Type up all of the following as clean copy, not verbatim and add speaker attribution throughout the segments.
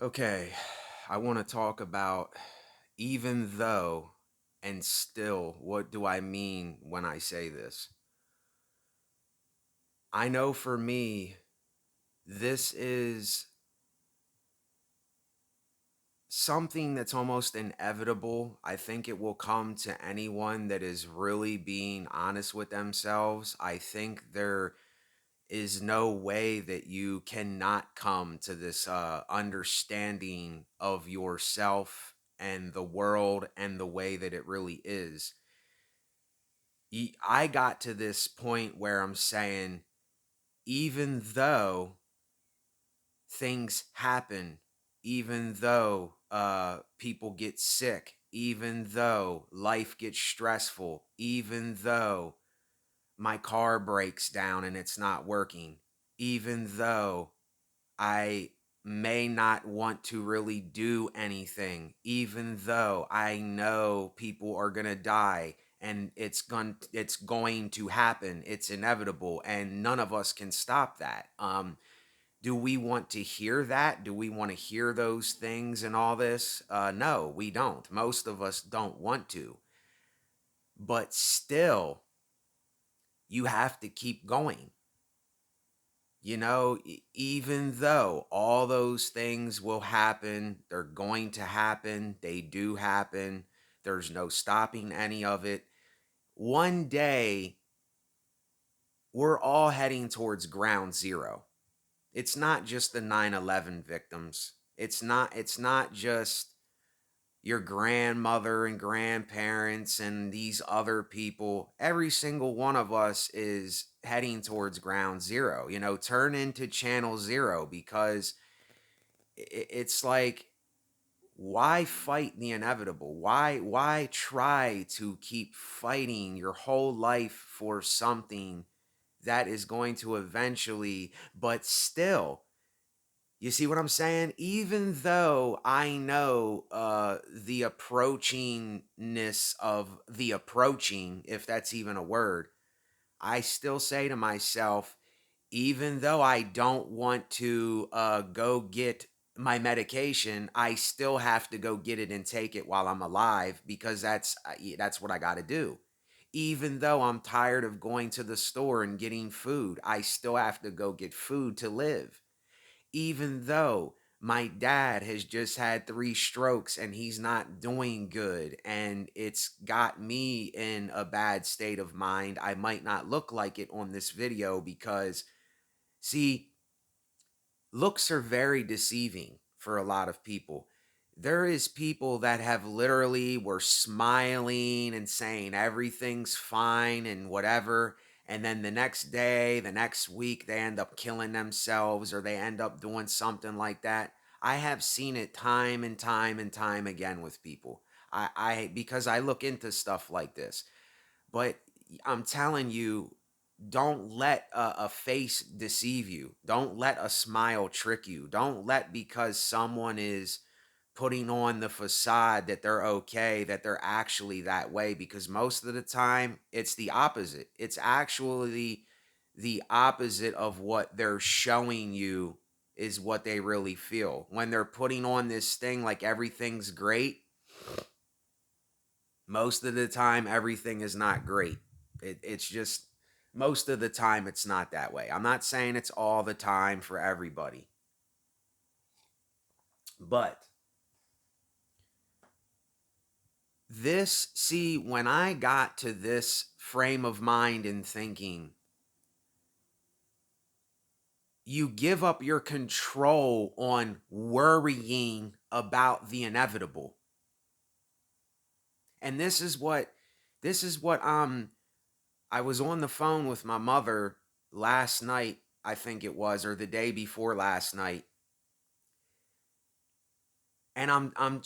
Speaker 1: Okay, I want to talk about even though and still. What do I mean when I say this? I know for me, this is something that's almost inevitable. I think it will come to anyone that is really being honest with themselves. I think there is no way that you cannot come to this understanding of yourself and the world and the way that it really is. I got to this point where I'm saying, even though things happen, even though people get sick, even though life gets stressful, even though my car breaks down and it's not working, even though I may not want to really do anything, even though I know people are gonna die and it's going to happen. It's inevitable, and none of us can stop that. Do we want to hear that? Do we want to hear those things and all this? No, we don't. Most of us don't want to. But still, you have to keep going. Even though all those things will happen, they're going to happen, they do happen, there's no stopping any of it. One day, we're all heading towards ground zero. It's not just the 9/11 victims. It's not just your grandmother and grandparents and these other people. Every single one of us is heading towards ground zero. Turn into channel zero, because it's like, why fight the inevitable? Why try to keep fighting your whole life for something that is going to eventually, but still, you see what I'm saying? Even though I know the approachingness of the approaching, if that's even a word, I still say to myself, even though I don't want to go get my medication, I still have to go get it and take it while I'm alive, because that's what I got to do. Even though I'm tired of going to the store and getting food, I still have to go get food to live. Even though my dad has just had 3 strokes and he's not doing good and it's got me in a bad state of mind. I might not look like it on this video because, see, looks are very deceiving for a lot of people. There is people that have literally were smiling and saying everything's fine and whatever, and then the next day, the next week, they end up killing themselves or they end up doing something like that. I have seen it time and time and time again with people. I because I look into stuff like this. But I'm telling you, don't let a face deceive you. Don't let a smile trick you. Don't let, because someone is putting on the facade that they're okay, that they're actually that way, because most of the time it's the opposite. It's actually the opposite of what they're showing you is what they really feel. When they're putting on this thing like everything's great, most of the time everything is not great. It's just, most of the time it's not that way. I'm not saying it's all the time for everybody, but when I got to this frame of mind and thinking, you give up your control on worrying about the inevitable. And this is what I was on the phone with my mother last night, I think it was, or the day before last night, and I'm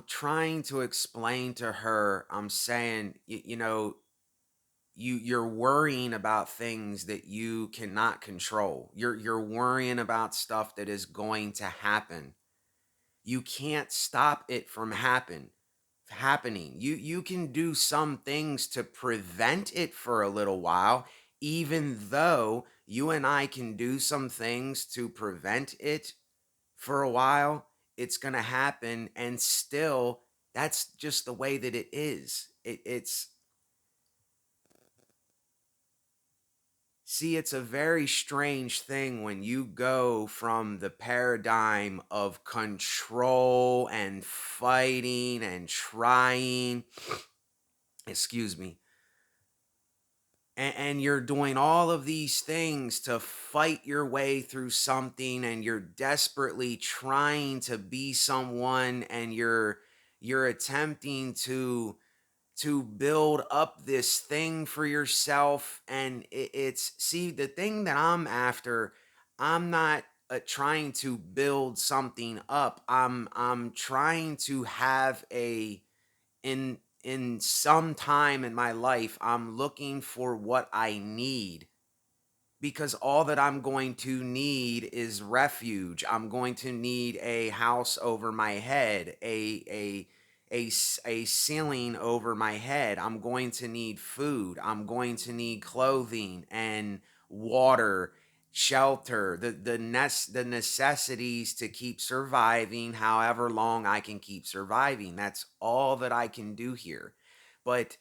Speaker 1: trying to explain to her. I'm saying, you're worrying about things that you cannot control. You're worrying about stuff that is going to happen. You can't stop it from happening. You can do some things to prevent it for a little while. Even though you and I can do some things to prevent it for a while, it's going to happen. And still, that's just the way that it is. See, it's a very strange thing when you go from the paradigm of control and fighting and trying, excuse me, and you're doing all of these things to fight your way through something, and you're desperately trying to be someone, and you're attempting to build up this thing for yourself. And it's, see, the thing that I'm after, I'm not trying to build something up. I'm trying to have a, in some time in my life, I'm looking for what I need, because all that I'm going to need is refuge. I'm going to need a house over my head, a ceiling over my head. I'm going to need food. I'm going to need clothing and water, shelter, the necessities to keep surviving however long I can keep surviving. That's all that I can do here. But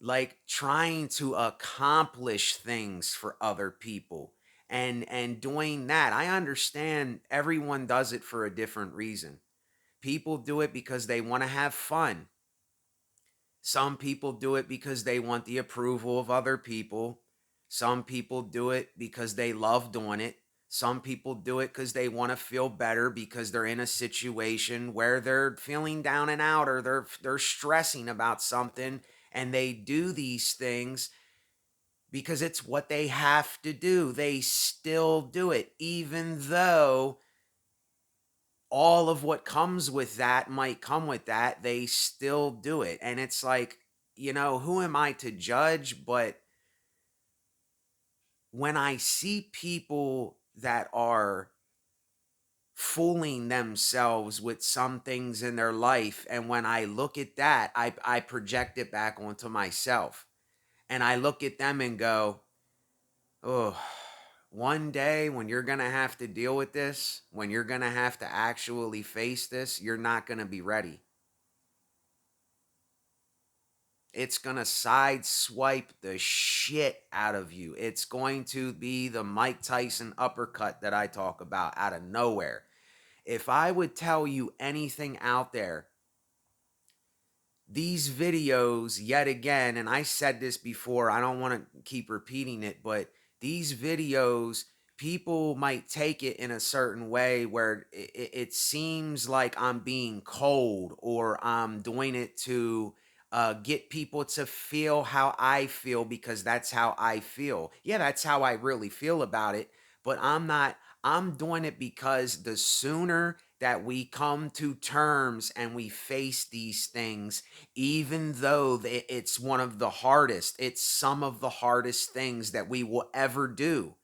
Speaker 1: like trying to accomplish things for other people and doing that, I understand everyone does it for a different reason. People do it because they want to have fun. Some people do it because they want the approval of other people. Some people do it because they love doing it. Some people do it because they want to feel better, because they're in a situation where they're feeling down and out, or they're stressing about something, and they do these things because it's what they have to do. They still do it, even though all of what comes with that might come with that. They still do it. And it's like, who am I to judge? But when I see people that are fooling themselves with some things in their life, and when I look at that, I project it back onto myself. And I look at them and go, oh, one day when you're going to have to deal with this, when you're going to have to actually face this, you're not going to be ready. It's going to sideswipe the shit out of you. It's going to be the Mike Tyson uppercut that I talk about out of nowhere. If I would tell you anything out there, these videos, yet again, and I said this before, I don't want to keep repeating it, but these videos, people might take it in a certain way where it seems like I'm being cold, or I'm doing it to get people to feel how I feel because that's how I feel. Yeah, that's how I really feel about it, but I'm not. I'm doing it because the sooner that we come to terms and we face these things, even though it's one of the hardest, it's some of the hardest things that we will ever do,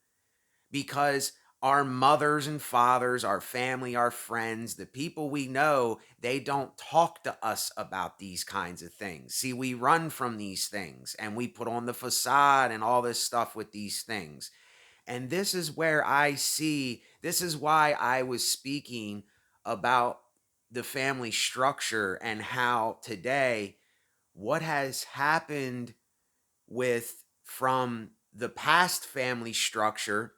Speaker 1: because our mothers and fathers, our family, our friends, the people we know, they don't talk to us about these kinds of things. See, we run from these things and we put on the facade and all this stuff with these things. And this is where I see, this is why I was speaking about the family structure, and how today, what has happened with, from the past family structure,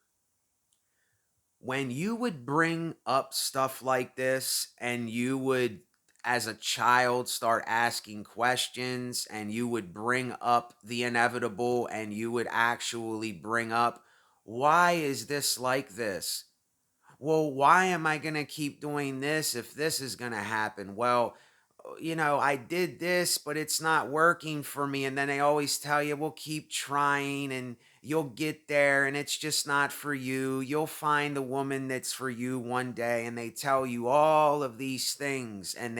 Speaker 1: when you would bring up stuff like this, and you would, as a child, start asking questions, and you would bring up the inevitable, and you would actually bring up, why is this like this? Well, why am I going to keep doing this if this is going to happen? Well, I did this, but it's not working for me. And then they always tell you, well, keep trying and you'll get there, and it's just not for you. You'll find the woman that's for you one day. And they tell you all of these things, and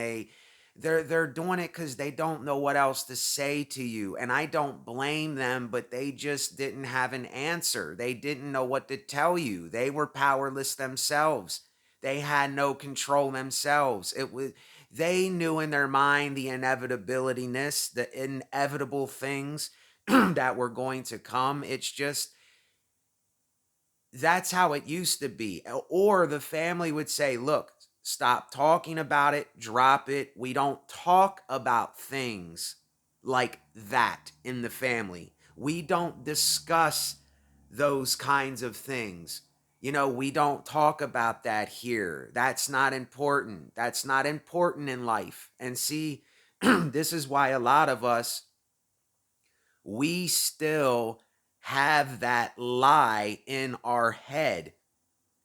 Speaker 1: they're doing it because they don't know what else to say to you. And I don't blame them, but they just didn't have an answer. They didn't know what to tell you. They were powerless themselves. They had no control themselves. They knew in their mind the inevitabilityness, the inevitable things that were going to come. It's just, that's how it used to be. Or the family would say, look, Stop talking about it, drop it. We don't talk about things like that in the family. We don't discuss those kinds of things. We don't talk about that here. That's not important. That's not important in life. And see, this is why a lot of us, we still have that lie in our head,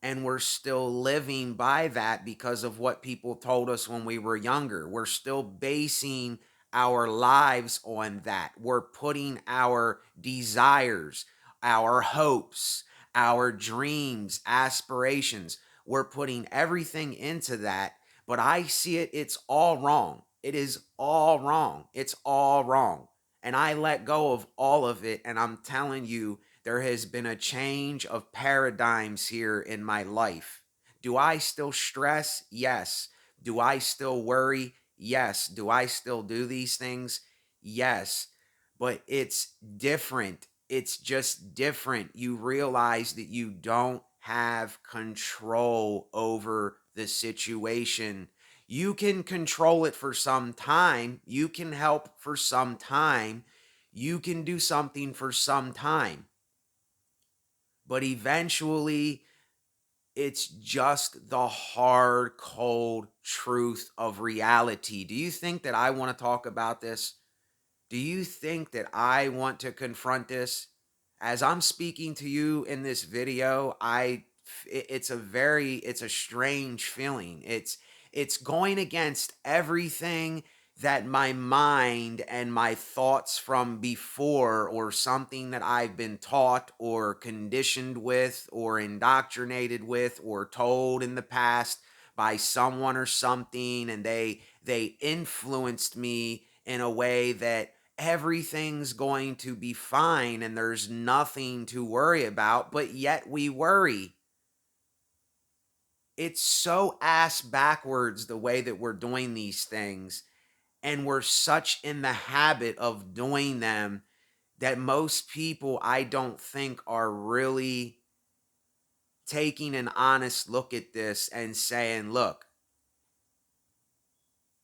Speaker 1: and we're still living by that because of what people told us when we were younger. We're still basing our lives on that. We're putting our desires, our hopes, our dreams, aspirations, we're putting everything into that. But I see it, it's all wrong. It is all wrong. It's all wrong. And I let go of all of it. And I'm telling you, there has been a change of paradigms here in my life. Do I still stress? Yes. Do I still worry? Yes. Do I still do these things? Yes. But it's different. It's just different. You realize that you don't have control over the situation. You can control it for some time. You can help for some time. You can do something for some time. But eventually, it's just the hard, cold truth of reality. Do you think that I want to talk about this? Do you think that I want to confront this? As I'm speaking to you in this video, it's a strange feeling. It's going against everything that my mind and my thoughts from before, or something that I've been taught or conditioned with or indoctrinated with or told in the past by someone or something, and they influenced me in a way that everything's going to be fine and there's nothing to worry about, but yet we worry. It's so ass backwards the way that we're doing these things, and we're such in the habit of doing them that most people, I don't think, are really taking an honest look at this and saying, look,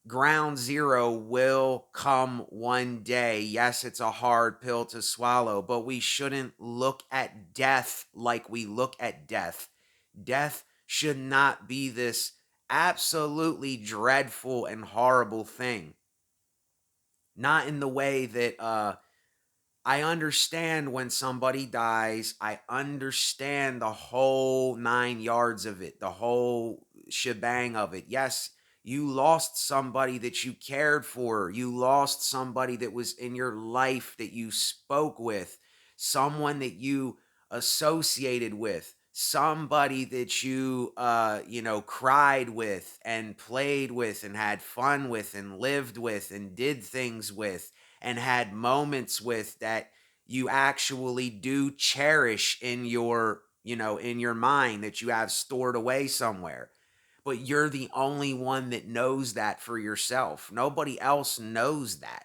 Speaker 1: ground zero will come one day. Yes, it's a hard pill to swallow, but we shouldn't look at death like we look at death. Death should not be this absolutely dreadful and horrible thing. Not in the way that I understand when somebody dies. I understand the whole 9 yards of it, the whole shebang of it. Yes, you lost somebody that you cared for. You lost somebody that was in your life, that you spoke with, someone that you associated with, somebody that you cried with and played with and had fun with and lived with and did things with and had moments with, that you actually do cherish in your mind, that you have stored away somewhere. But you're the only one that knows that for yourself. Nobody else knows that.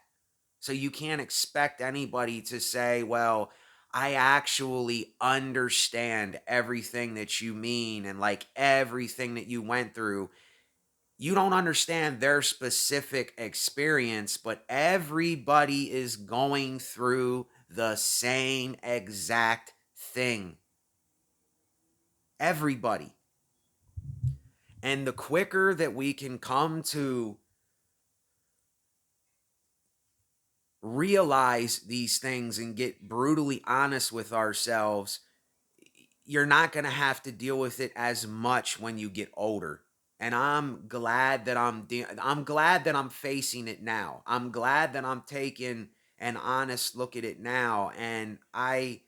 Speaker 1: So you can't expect anybody to say, well, I actually understand everything that you mean and like everything that you went through. You don't understand their specific experience, but everybody is going through the same exact thing. Everybody. And the quicker that we can come to realize these things and get brutally honest with ourselves, you're not going to have to deal with it as much when you get older. And I'm glad that I'm facing it now. I'm glad that I'm taking an honest look at it now. And I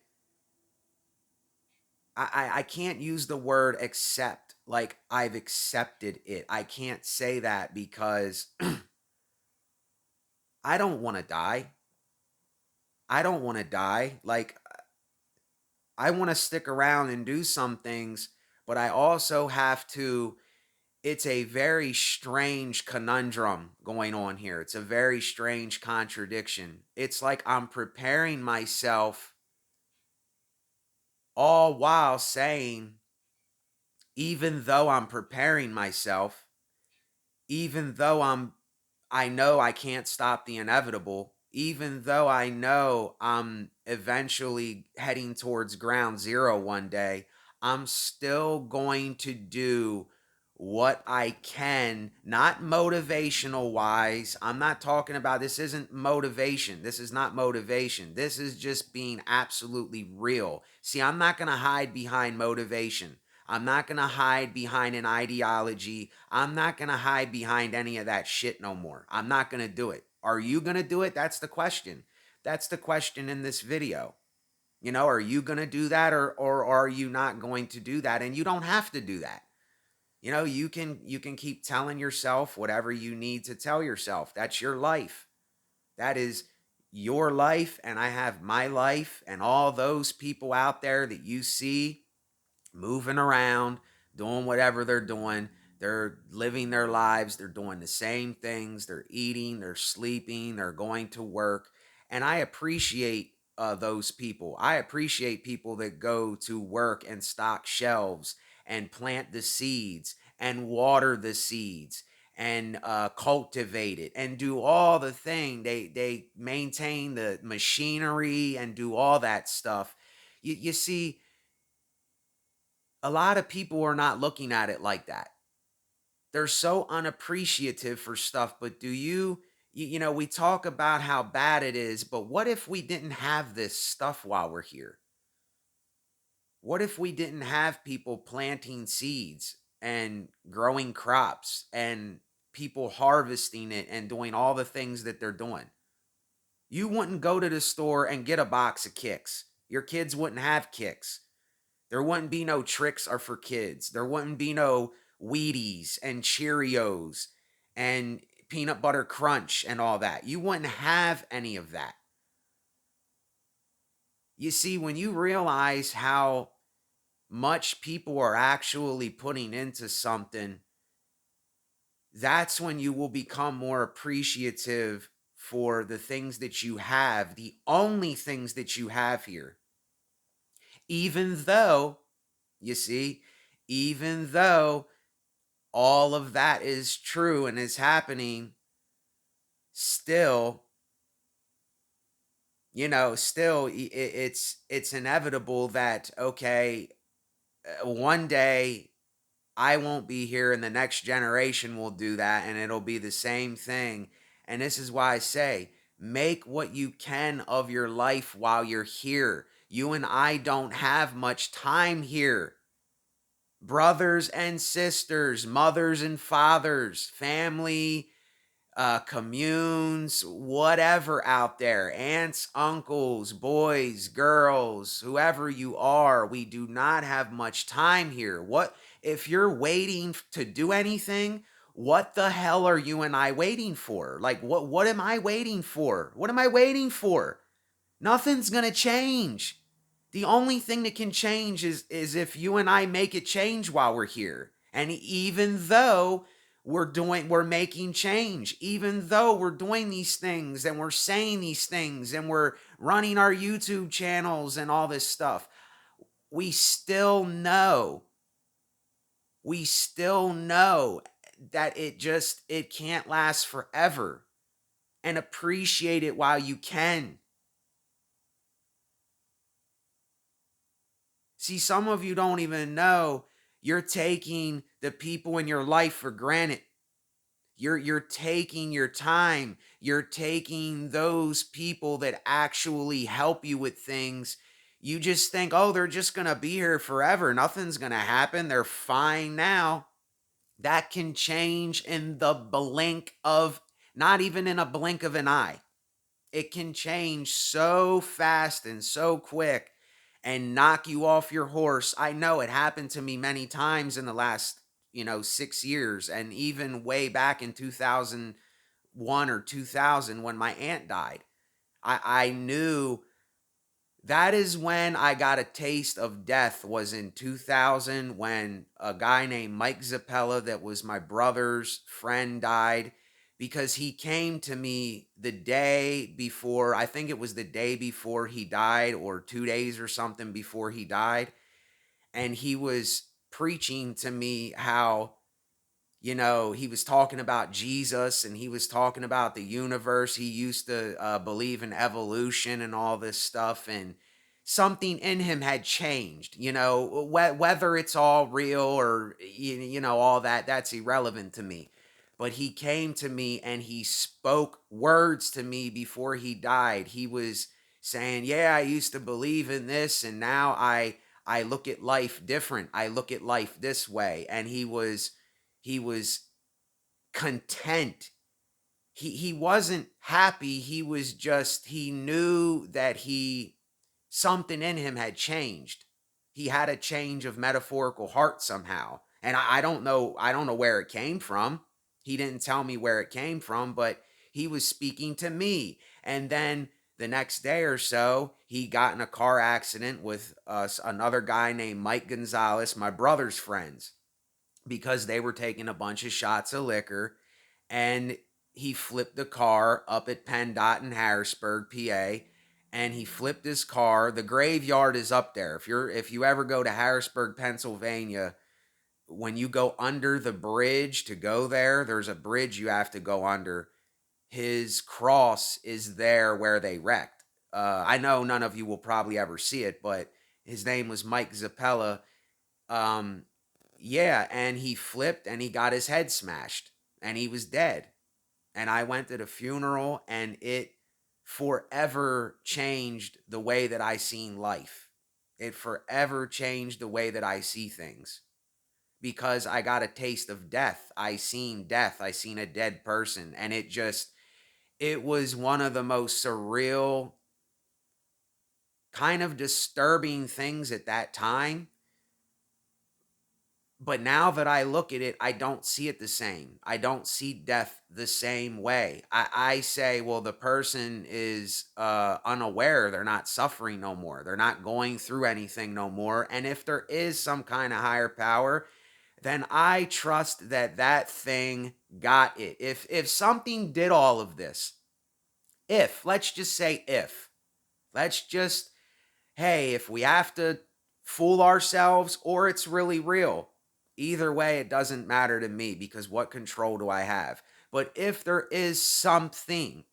Speaker 1: can't use the word accept like I've accepted it. I can't say that because I don't want to die. I don't want to die. Like, I want to stick around and do some things, but I also have to. It's a very strange conundrum going on here. It's a very strange contradiction. It's like I'm preparing myself, all while saying, even though I'm preparing myself, even though I know I can't stop the inevitable, even though I know I'm eventually heading towards ground zero one day, I'm still going to do what I can, not motivational wise. I'm not talking about, this isn't motivation. This is not motivation. This is just being absolutely real. See, I'm not going to hide behind motivation. I'm not going to hide behind an ideology. I'm not going to hide behind any of that shit no more. I'm not going to do it. Are you going to do it? That's the question. That's the question in this video. You know, are you going to do that, or are you not going to do that? And you don't have to do that. You know, you can keep telling yourself whatever you need to tell yourself. That's your life. That is your life, and I have my life, and all those people out there that you see moving around, doing whatever they're doing. They're living their lives. They're doing the same things. They're eating, they're sleeping, they're going to work. And I appreciate those people. I appreciate people that go to work and stock shelves and plant the seeds and water the seeds and cultivate it and do all the thing. They maintain the machinery and do all that stuff. You see, a lot of people are not looking at it like that. They're so unappreciative for stuff. But do you know, we talk about how bad it is, but what if we didn't have this stuff while we're here? What if we didn't have people planting seeds and growing crops and people harvesting it and doing all the things that they're doing? You wouldn't go to the store and get a box of kicks. Your kids wouldn't have kicks. There wouldn't be no tricks are for kids. There wouldn't be no Wheaties and Cheerios and peanut butter crunch and all that. You wouldn't have any of that. You see, when you realize how much people are actually putting into something, that's when you will become more appreciative for the things that you have, the only things that you have here. Even though, you see, even though all of that is true and is happening, still, you know, still it's inevitable that, okay, one day I won't be here and the next generation will do that, and it'll be the same thing. And this is why I say, make what you can of your life while you're here. You and I don't have much time here. Brothers and sisters, mothers and fathers, family, communes, whatever out there, aunts, uncles, boys, girls, whoever you are, we do not have much time here. What if you're waiting to do anything? What the hell are you and I waiting for? Like, what am I waiting for? What am I waiting for? Nothing's gonna change. The only thing that can change is if you and I make it change while we're here. And even though we're making change, even though we're doing these things and we're saying these things and we're running our YouTube channels and all this stuff, we still know, we still know that it can't last forever. And appreciate it while you can. See, some of you don't even know you're taking the people in your life for granted. You're taking your time. You're taking those people that actually help you with things. You just think, "Oh, they're just going to be here forever. Nothing's going to happen. They're fine now." That can change in the blink of, not even in a blink of an eye. It can change so fast and so quick and knock you off your horse. I know it happened to me many times in the last, 6 years, and even way back in 2001 or 2000 when my aunt died. I knew that is when I got a taste of death, was in 2000, when a guy named Mike Zappella, that was my brother's friend, died, because he came to me the day before. I think it was the day before he died, or 2 days or something before he died. And he was preaching to me how He was talking about Jesus and he was talking about the universe. He used to believe in evolution and all this stuff. And something in him had changed, whether it's all real or, all that, that's irrelevant to me. But he came to me and he spoke words to me before he died. He was saying, yeah, I used to believe in this and now I look at life different. I look at life this way. And he was content. He wasn't happy. He was just, he knew that he something in him had changed. He had a change of metaphorical heart somehow. And I don't know where it came from. He didn't tell me where it came from, but he was speaking to me. And then the next day or so, he got in a car accident with another guy named Mike Gonzalez, my brother's friends, because they were taking a bunch of shots of liquor, and he flipped the car up at PennDOT in Harrisburg, PA, and he flipped his car. The graveyard is up there. If you ever go to Harrisburg, Pennsylvania, when you go under the bridge to go there, there's a bridge you have to go under. His cross is there where they wrecked. I know none of you will probably ever see it, but his name was Mike Zappella. um, yeah, and he flipped and he got his head smashed and he was dead. And I went to the funeral and it forever changed the way that I seen life. It forever changed the way that I see things because I got a taste of death. I seen death. I seen a dead person, and it was one of the most surreal, kind of disturbing things at that time. But now that I look at it, I don't see it the same. I don't see death the same way. I say, well, the person is unaware. They're not suffering no more. They're not going through anything no more. And if there is some kind of higher power, then I trust that that thing got it. If something did all of this, let's just say let's just, hey, if we have to fool ourselves or it's really real, either way, it doesn't matter to me because what control do I have? But if there is something,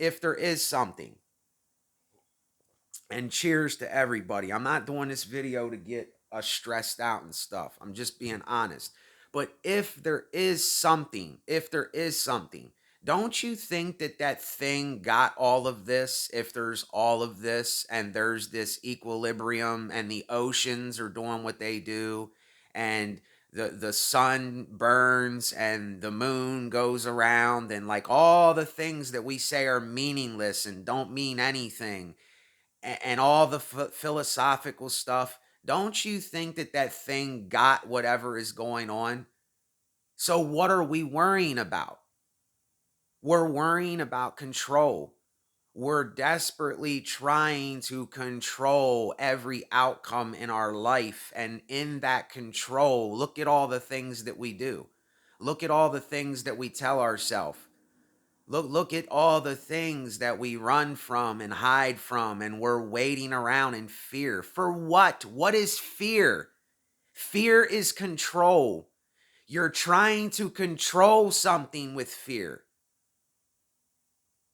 Speaker 1: and cheers to everybody. I'm not doing this video to get us stressed out and stuff. I'm just being honest. But if there is something, don't you think that that thing got all of this? If there's all of this and there's this equilibrium and the oceans are doing what they do and the sun burns and the moon goes around and like all the things that we say are meaningless and don't mean anything and all the philosophical stuff, don't you think that that thing got whatever is going on? So what are we worrying about? We're worrying about control. We're desperately trying to control every outcome in our life. And in that control, look at all the things that we do. Look at all the things that we tell ourselves. Look at all the things that we run from and hide from, and we're waiting around in fear. For what? What is fear? Fear is control. You're trying to control something with fear.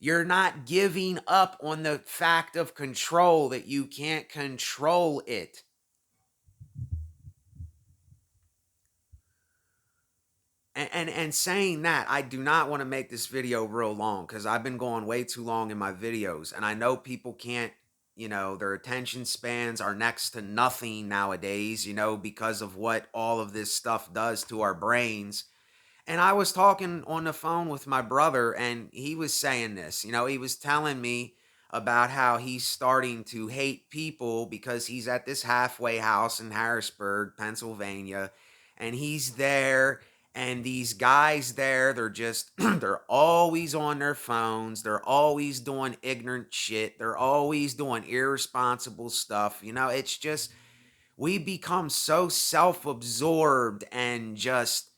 Speaker 1: You're not giving up on the fact of control, that you can't control it. And saying that, I do not want to make this video real long because I've been going way too long in my videos. And I know people can't, their attention spans are next to nothing nowadays, because of what all of this stuff does to our brains. And I was talking on the phone with my brother, and he was saying this. He was telling me about how he's starting to hate people because he's at this halfway house in Harrisburg, Pennsylvania, and he's there. And these guys there, they're just, they're always on their phones. They're always doing ignorant shit. They're always doing irresponsible stuff. It's just, we become so self absorbed and just,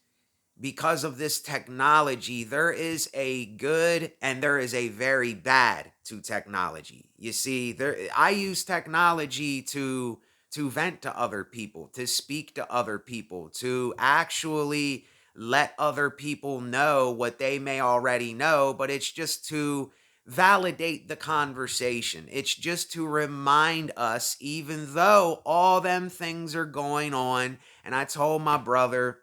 Speaker 1: because of this technology, there is a good and there is a very bad to technology. You see, I use technology to vent to other people, to speak to other people, to actually let other people know what they may already know, but it's just to validate the conversation. It's just to remind us, even though all them things are going on. And I told my brother,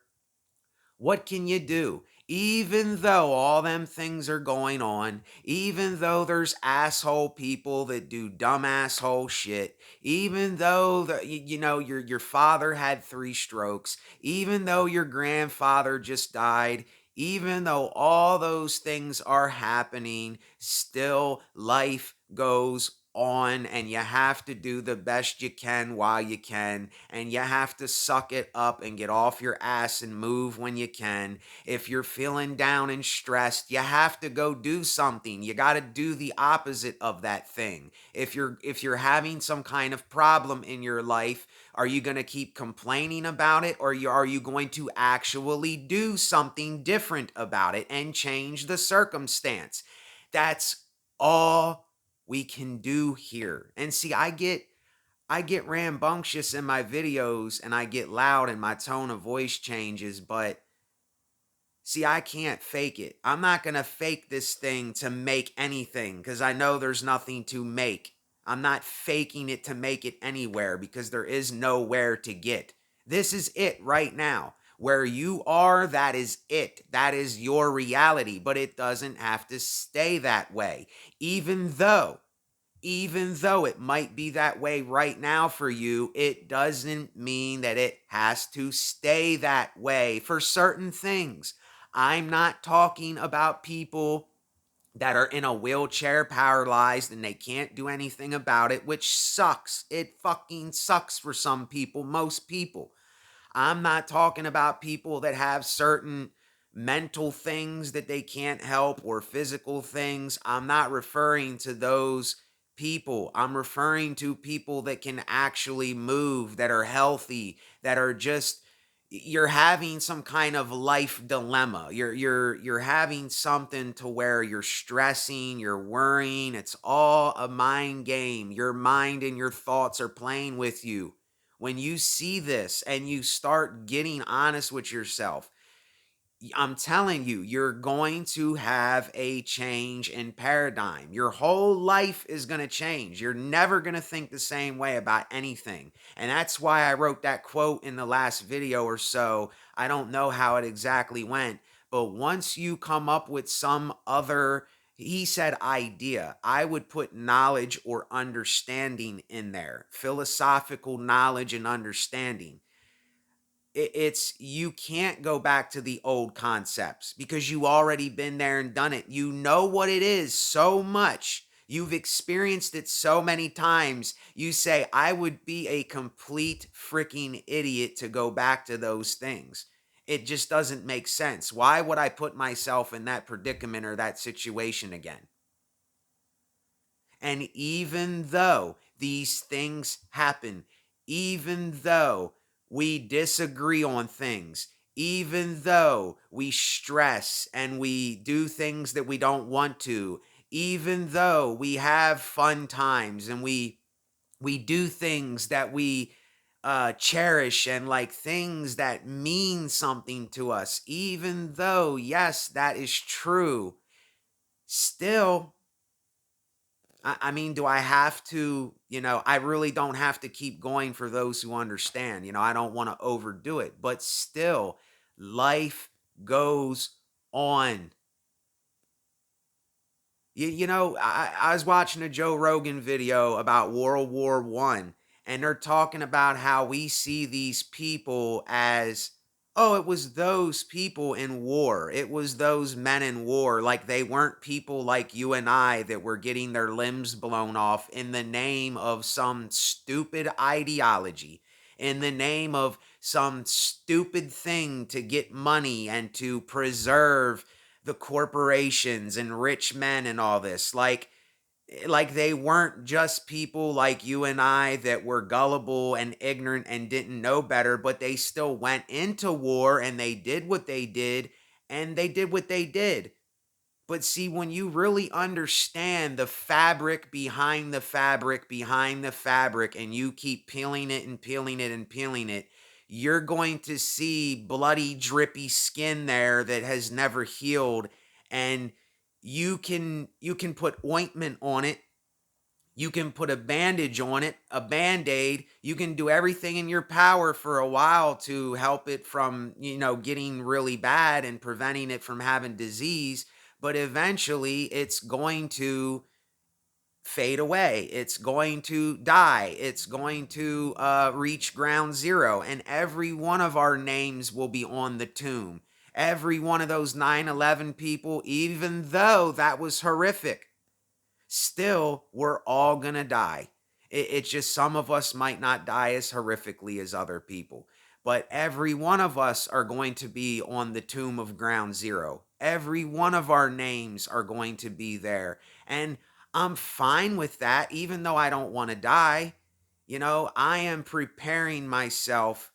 Speaker 1: what can you do? Even though all them things are going on, even though there's asshole people that do dumb asshole shit, even though your father had 3 strokes, even though your grandfather just died, even though all those things are happening, still life goes on, and you have to do the best you can while you can, and you have to suck it up and get off your ass and move when you can. If you're feeling down and stressed, you have to go do something. You got to do the opposite of that thing. If you're having some kind of problem in your life, are you going to keep complaining about it, or are you going to actually do something different about it and change the circumstance? That's all we can do here. And see, I get rambunctious in my videos, and I get loud and my tone of voice changes, but see, I can't fake it. I'm not going to fake this thing to make anything, because I know there's nothing to make. I'm not faking it to make it anywhere, because there is nowhere to get. This is it right now. Where you are, that is it. That is your reality, but it doesn't have to stay that way. Even though it might be that way right now for you, it doesn't mean that it has to stay that way for certain things. I'm not talking about people that are in a wheelchair paralyzed and they can't do anything about it, which sucks. It fucking sucks for some people, most people. I'm not talking about people that have certain mental things that they can't help or physical things. I'm not referring to those people. I'm referring to people that can actually move, that are healthy, that are just, you're having some kind of life dilemma. You're having something to where you're stressing, you're worrying. It's all a mind game. Your mind and your thoughts are playing with you. When you see this and you start getting honest with yourself, I'm telling you, you're going to have a change in paradigm. Your whole life is going to change. You're never going to think the same way about anything. And that's why I wrote that quote in the last video or so. I don't know how it exactly went, but once you come up with some other, he said idea, I would put knowledge or understanding in there, philosophical knowledge and understanding. It's, you can't go back to the old concepts because you already been there and done it. You know what it is so much. You've experienced it so many times. You say, I would be a complete freaking idiot to go back to those things. It just doesn't make sense. Why would I put myself in that predicament or that situation again? And even though these things happen, even though we disagree on things, even though we stress and we do things that we don't want to, even though we have fun times and we do things that we cherish and like things that mean something to us, even though, yes, that is true, still, I mean, do I have to, I really don't have to keep going for those who understand. I don't want to overdo it, but still, life goes on. I was watching a Joe Rogan video about World War I, and they're talking about how we see these people as, oh, it was those people in war. It was those men in war. Like they weren't people like you and I that were getting their limbs blown off in the name of some stupid ideology, in the name of some stupid thing to get money and to preserve the corporations and rich men and all this. Like they weren't just people like you and I that were gullible and ignorant and didn't know better, but they still went into war and they did what they did, and they did what they did. But see, when you really understand the fabric behind the fabric behind the fabric, and you keep peeling it and peeling it and peeling it, you're going to see bloody, drippy skin there that has never healed. And you can put ointment on it, you can put a bandage on it, a band-aid. You can do everything in your power for a while to help it from, getting really bad and preventing it from having disease. But eventually it's going to fade away. It's going to die. It's going to reach ground zero. And every one of our names will be on the tomb. Every one of those 9/11 people, even though that was horrific, still, we're all going to die. It's just some of us might not die as horrifically as other people, but every one of us are going to be on the tomb of ground zero. Every one of our names are going to be there. And I'm fine with that, even though I don't want to die. I am preparing myself.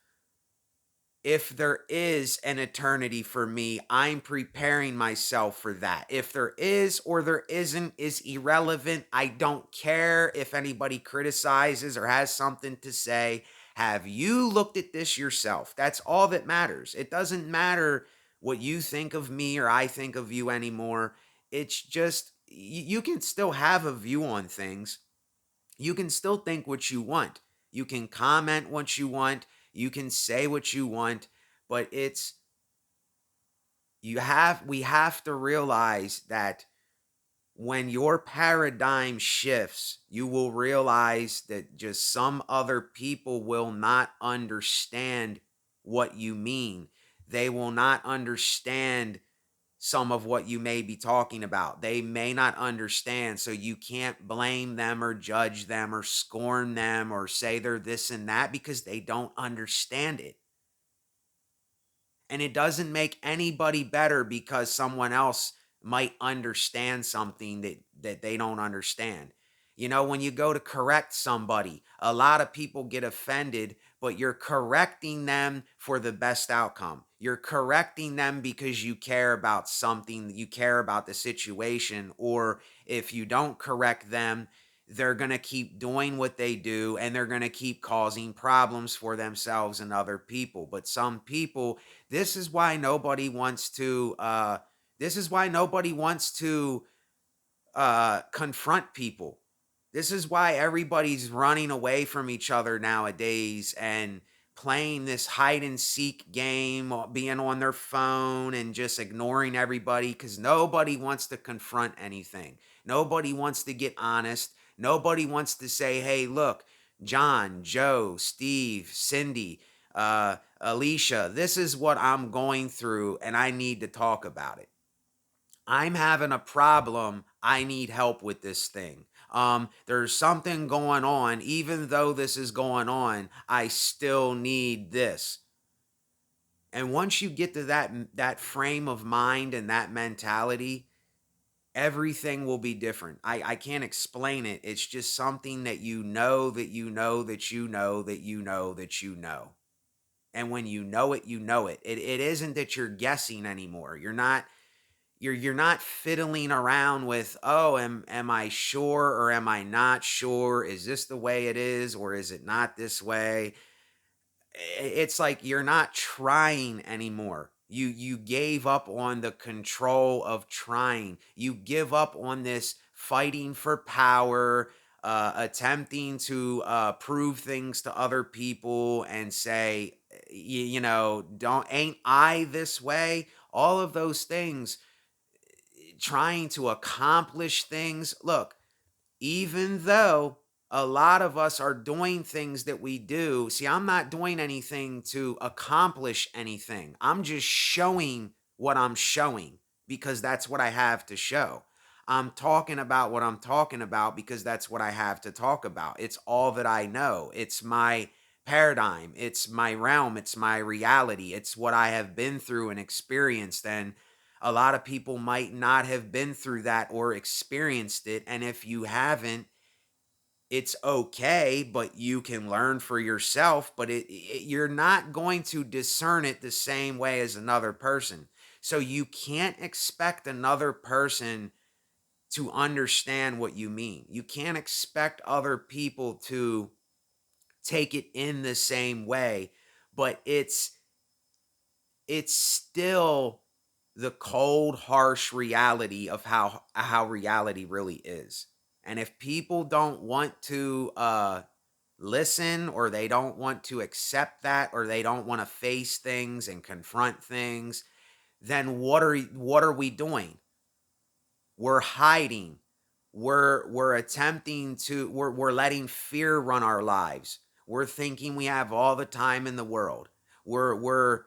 Speaker 1: If there is an eternity for me, I'm preparing myself for that. If there is or there isn't is irrelevant. I don't care if anybody criticizes or has something to say. Have you looked at this yourself? That's all that matters. It doesn't matter what you think of me or I think of you anymore. It's just, you can still have a view on things. You can still think what you want. You can comment what you want. You can say what you want, but we have to realize that when your paradigm shifts, you will realize that just some other people will not understand what you mean. They will not understand some of what you may be talking about. They may not understand. So you can't blame them or judge them or scorn them or say they're this and that because they don't understand it. And it doesn't make anybody better because someone else might understand something that they don't understand. When you go to correct somebody, a lot of people get offended, but you're correcting them for the best outcome. You're correcting them because you care about something, you care about the situation. Or if you don't correct them, they're going to keep doing what they do and they're going to keep causing problems for themselves and other people. But some people, this is why nobody wants to confront people. This is why everybody's running away from each other nowadays and playing this hide and seek game, being on their phone and just ignoring everybody because nobody wants to confront anything. Nobody wants to get honest. Nobody wants to say, hey, look, John, Joe, Steve, Cindy, Alicia, this is what I'm going through and I need to talk about it. I'm having a problem. I need help with this thing. There's something going on. Even though this is going on, I still need this. And once you get to that frame of mind and that mentality, everything will be different. I can't explain it. It's just something that you know that you know that you know that you know that you know. And when you know it, you know it. It isn't that you're guessing anymore. You're not fiddling around with, oh, am I sure or am I not sure? Is this the way it is or is it not this way? It's like you're not trying anymore. You gave up on the control of trying. You give up on this fighting for power, attempting to prove things to other people and say, don't ain't I this way? All of those things, trying to accomplish things. Look, even though a lot of us are doing things that we do, see, I'm not doing anything to accomplish anything. I'm just showing what I'm showing because that's what I have to show. I'm talking about what I'm talking about because that's what I have to talk about. It's all that I know. It's my paradigm. It's my realm. It's my reality. It's what I have been through and experienced. And a lot of people might not have been through that or experienced it. And if you haven't, it's okay, but you can learn for yourself. But you're not going to discern it the same way as another person. So you can't expect another person to understand what you mean. You can't expect other people to take it in the same way. but it's still the cold, harsh reality of how reality really is. And if people don't want to listen, or they don't want to accept that, or they don't want to face things and confront things, then what are we doing? We're hiding. We're attempting to we're letting fear run our lives. We're thinking we have all the time in the world. We're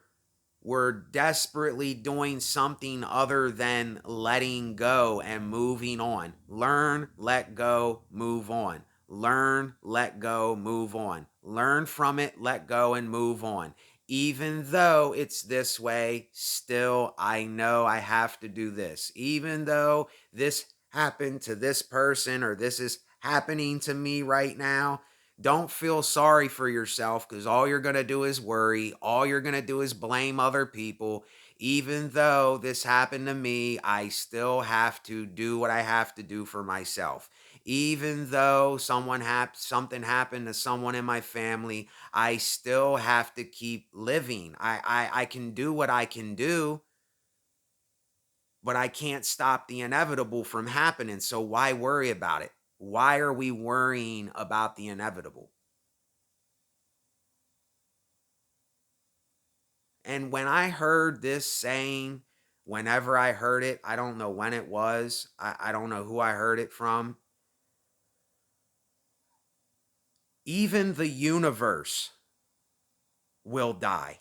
Speaker 1: desperately doing something other than letting go and moving on. Learn, let go, move on. Learn, let go, move on. Learn from it, let go, and move on. Even though it's this way, still, I know I have to do this. Even though this happened to this person, or this is happening to me right now, don't feel sorry for yourself, because all you're going to do is worry. All you're going to do is blame other people. Even though this happened to me, I still have to do what I have to do for myself. Even though something happened to someone in my family, I still have to keep living. I can do what I can do, but I can't stop the inevitable from happening. So why worry about it? Why are we worrying about the inevitable? And when I heard this saying, whenever I heard it, I don't know when it was, I don't know who I heard it from. Even the universe will die.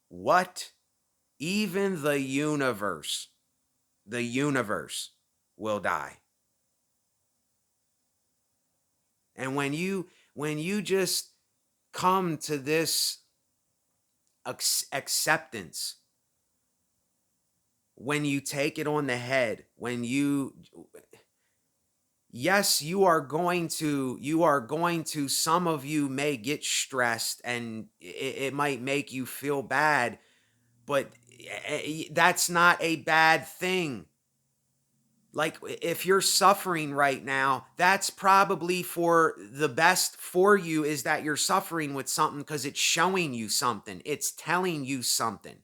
Speaker 1: What? Even the universe will die. And when you just come to this acceptance, when you take it on the head, when you yes, you are going to some of you may get stressed, and it might make you feel bad, but that's not a bad thing. Like, if you're suffering right now, that's probably for the best for you, is that you're suffering with something, because it's showing you something, it's telling you something.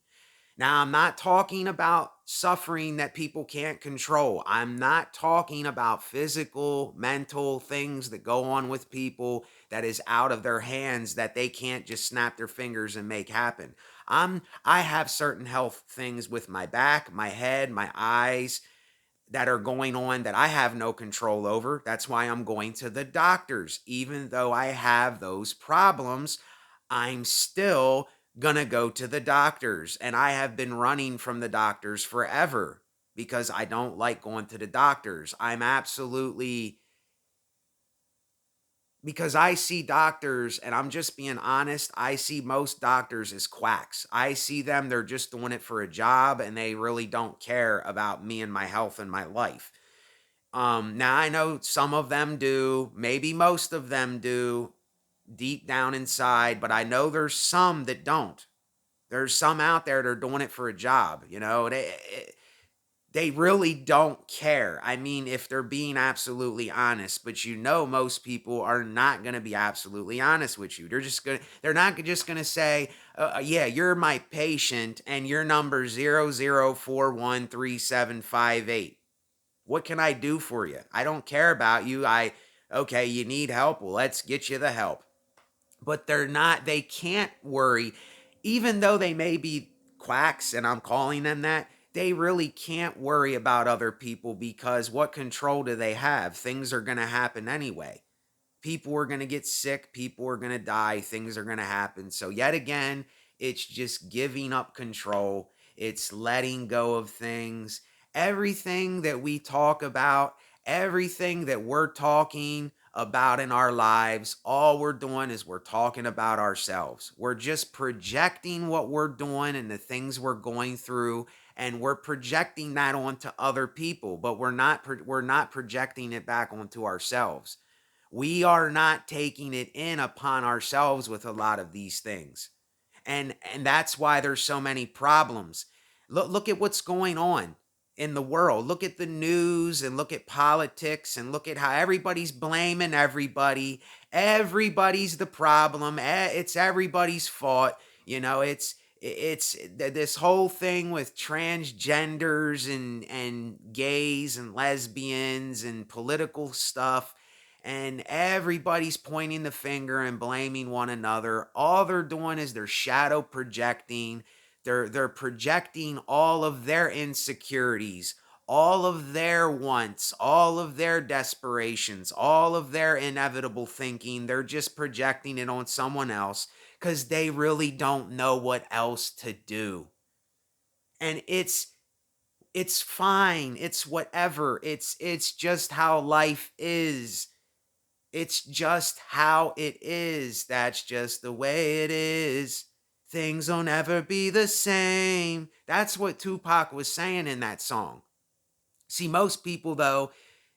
Speaker 1: Now, I'm not talking about suffering that people can't control. I'm not talking about physical, mental things that go on with people that is out of their hands, that they can't just snap their fingers and make happen. I have certain health things with my back, my head, my eyes, that are going on that I have no control over. That's why I'm going to the doctors. Even though I have those problems, I'm still gonna go to the doctors. And I have been running from the doctors forever, because I don't like going to the doctors. Because I see doctors, and I'm just being honest, I see most doctors as quacks. I see them, they're just doing it for a job, and they really don't care about me and my health and my life. Now I know some of them do, maybe most of them do deep down inside, but I know there's some that don't. There's some out there that are doing it for a job. They really don't care. I mean, if they're being absolutely honest, but most people are not going to be absolutely honest with you. They're not just going to say, yeah, you're my patient and your number 00413758. What can I do for you? I don't care about you. Okay, you need help. Well, let's get you the help. But they can't worry, even though they may be quacks, and I'm calling them that. They really can't worry about other people, because what control do they have? Things are going to happen anyway. People are going to get sick, people are going to die, things are going to happen. So, yet again, it's just giving up control, it's letting go of things. Everything that we talk about, everything that we're talking about in our lives, all we're doing is we're talking about ourselves. We're just projecting what we're doing and the things we're going through, and we're projecting that onto other people, but we're not projecting it back onto ourselves. We are not taking it in upon ourselves with a lot of these things. And that's why there's so many problems. Look at what's going on. in the world. Look at the news and look at politics and look at how everybody's blaming everybody. Everybody's the problem. It's everybody's fault. You know, it's this whole thing with transgenders and gays and lesbians and political stuff, and everybody's pointing the finger and blaming one another. All they're doing is they're shadow projecting. They're projecting all of their insecurities, all of their wants, all of their desperations, all of their inevitable thinking. They're just projecting it on someone else because they really don't know what else to do. And it's fine. It's whatever. It's just how life is. It's just how it is. That's just the way it is. Things will never be the same. That's what Tupac was saying in that song. See, most people, though,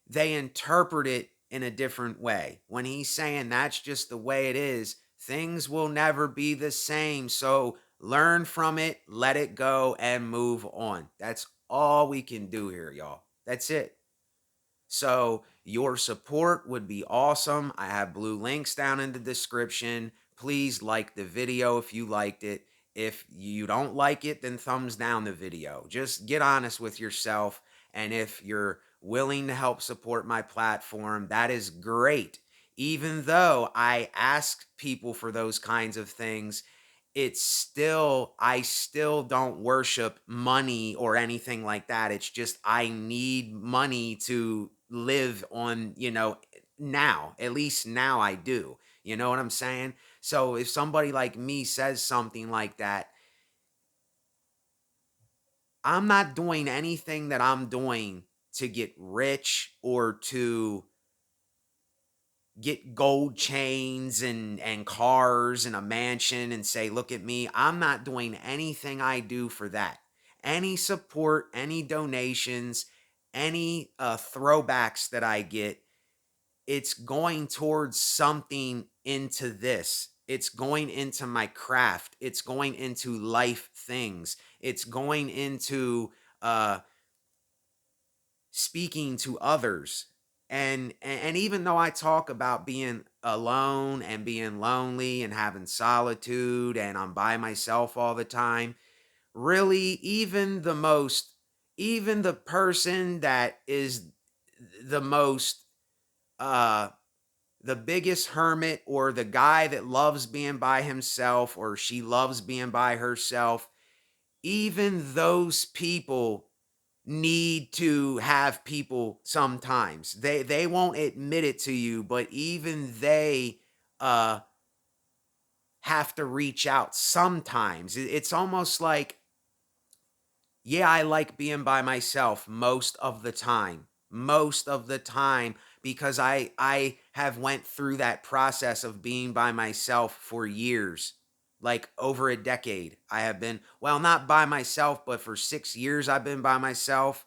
Speaker 1: they interpret it in a different way. When he's saying that's just the way it is, things will never be the same. So learn from it, let it go, and move on. That's all we can do here, y'all. That's it. So your support would be awesome. I have blue links down in the description. Please like the video if you liked it. If you don't like it, then thumbs down the video. Just get honest with yourself. And if you're willing to help support my platform, that is great. Even though I ask people for those kinds of things, I still don't worship money or anything like that. It's just I need money to live on, now. At least now I do. You know what I'm saying? So if somebody like me says something like that, I'm not doing anything that I'm doing to get rich or to get gold chains and cars and a mansion and say, look at me. I'm not doing anything I do for that. Any support, any donations, any throwbacks that I get, it's going towards something into this. It's going into my craft. It's going into life things. It's going into speaking to others. And even though I talk about being alone and being lonely and having solitude and I'm by myself all the time, really even the person that is the most uh the biggest hermit, or the guy that loves being by himself or she loves being by herself, even those people need to have people sometimes. They won't admit it to you, but even they uh have to reach out sometimes. It's almost like, yeah, I like being by myself most of the time. Most of the time, because I have went through that process of being by myself for years. Like over a decade. I have been, well, not by myself, but for 6 years I've been by myself.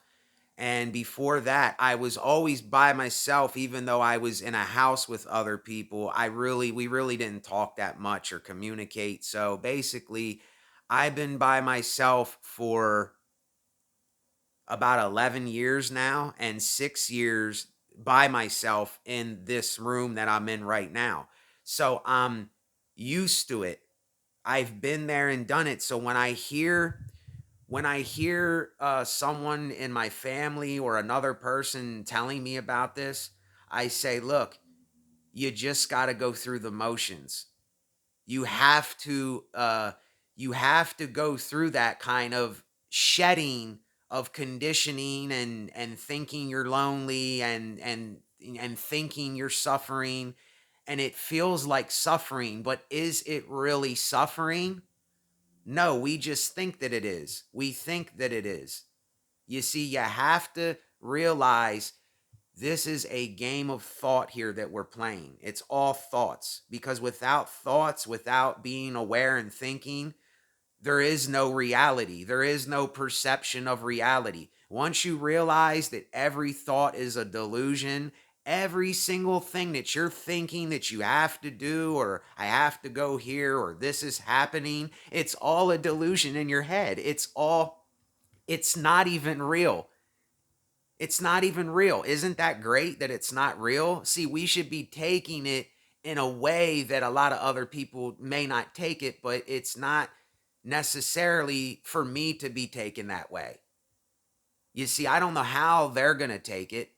Speaker 1: And before that, I was always by myself, even though I was in a house with other people. We really didn't talk that much or communicate. So basically, I've been by myself for about 11 years now, and 6 years by myself in this room that I'm in right now. So I'm used to it. I've been there and done it. So when I hear someone in my family or another person telling me about this, I say, look, you just got to go through the motions. You have to go through that kind of shedding of conditioning and thinking you're lonely and thinking you're suffering, and it feels like suffering, but is it really suffering? No, we just think that it is. We think that it is. You see, you have to realize this is a game of thought here that we're playing. It's all thoughts, because without thoughts, without being aware and thinking, there is no reality. There is no perception of reality. Once you realize that every thought is a delusion, every single thing that you're thinking that you have to do, or I have to go here, or this is happening, it's all a delusion in your head. It's not even real. It's not even real. Isn't that great that it's not real? See, we should be taking it in a way that a lot of other people may not take it, but it's not necessarily for me to be taken that way. You see, I don't know how they're going to take it,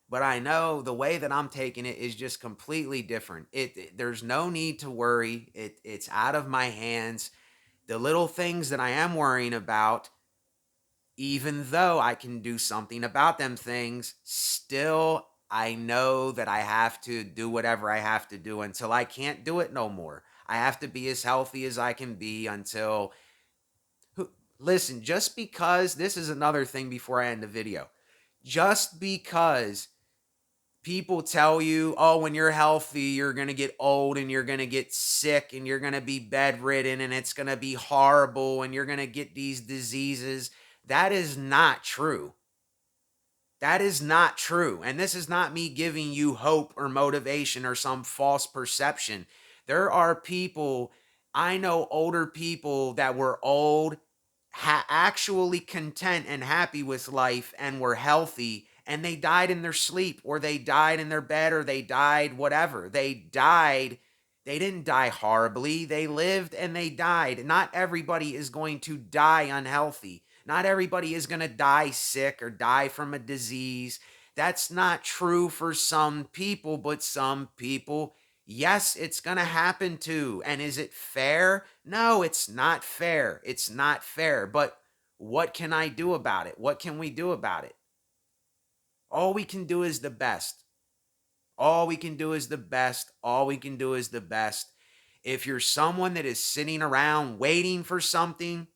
Speaker 1: but I know the way that I'm taking it is just completely different. There's no need to worry. It's out of my hands. The little things that I am worrying about, even though I can do something about them things, still I know that I have to do whatever I have to do until I can't do it no more. I have to be as healthy as I can be until listen, just because this is another thing before I end the video. Just because people tell you, oh, when you're healthy, you're going to get old and you're going to get sick and you're going to be bedridden and it's going to be horrible and you're going to get these diseases, that is not true. That is not true. And this is not me giving you hope or motivation or some false perception. There are people, I know older people that were old, actually content and happy with life and were healthy, and they died in their sleep or they died in their bed or they died whatever. They died. They didn't die horribly. They lived and they died. Not everybody is going to die unhealthy. Not everybody is going to die sick or die from a disease. That's not true for some people, but some people, yes, it's going to happen to. And is it fair? No, it's not fair. It's not fair. But what can I do about it? What can we do about it? All we can do is the best. All we can do is the best. All we can do is the best. If you're someone that is sitting around waiting for something,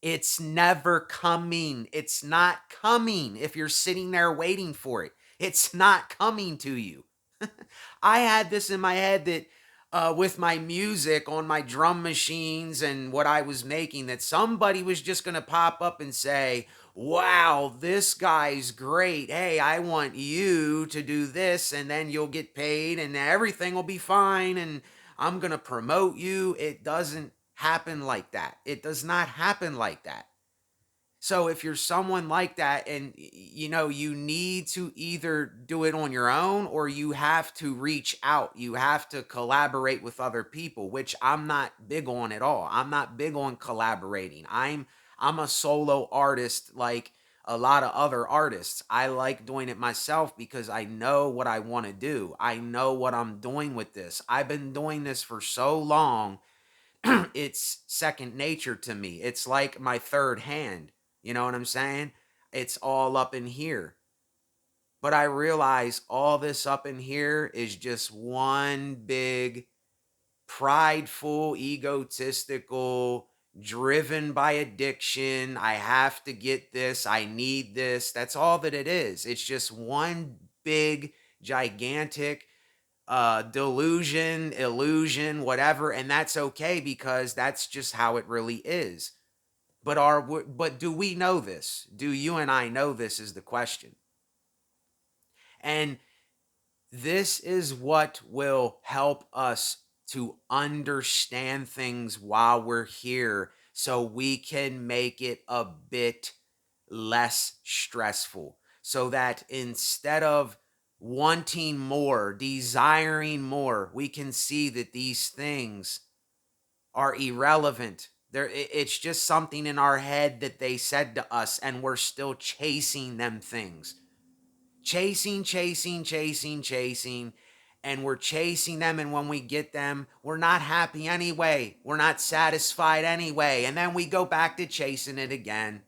Speaker 1: it's never coming. It's not coming if you're sitting there waiting for it. It's not coming to you. I had this in my head that with my music on my drum machines and what I was making, that somebody was just going to pop up and say, wow, this guy's great. Hey, I want you to do this and then you'll get paid and everything will be fine and I'm going to promote you. It doesn't happen like that. It does not happen like that. So if you're someone like that and you know you need to either do it on your own or you have to reach out, you have to collaborate with other people, which I'm not big on at all. I'm not big on collaborating. I'm a solo artist like a lot of other artists. I like doing it myself because I know what I want to do. I know what I'm doing with this. I've been doing this for so long it's second nature to me. It's like my third hand. You know what I'm saying? It's all up in here. But I realize all this up in here is just one big prideful, egotistical, driven by addiction. I have to get this. I need this. That's all that it is. It's just one big, gigantic delusion, illusion, whatever, and that's okay because that's just how it really is. But do we know this? Do you and I know this is the question? And this is what will help us to understand things while we're here so we can make it a bit less stressful. So that instead of wanting more, desiring more, we can see that these things are irrelevant. It's just something in our head that they said to us, and we're still chasing them things. Chasing, and we're chasing them, and when we get them, we're not happy anyway. We're not satisfied anyway, and then we go back to chasing it again.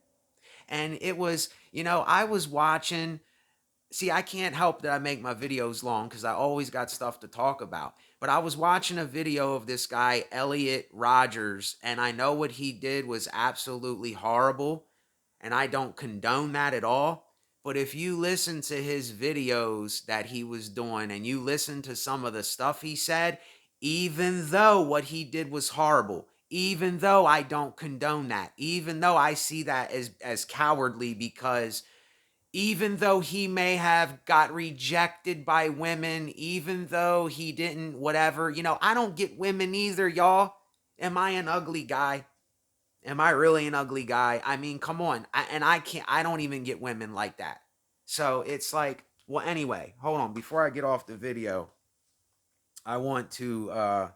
Speaker 1: And it was, I was watching. See, I can't help that I make my videos long because I always got stuff to talk about. But I was watching a video of this guy, Elliot Rogers, and I know what he did was absolutely horrible, and I don't condone that at all. But if you listen to his videos that he was doing and you listen to some of the stuff he said, even though what he did was horrible, even though I don't condone that, even though I see that as cowardly because even though he may have got rejected by women, even though he didn't, whatever, I don't get women either, y'all. Am I an ugly guy? Am I really an ugly guy? I mean, come on. I don't even get women like that. So it's like, well, anyway, hold on. Before I get off the video, I want to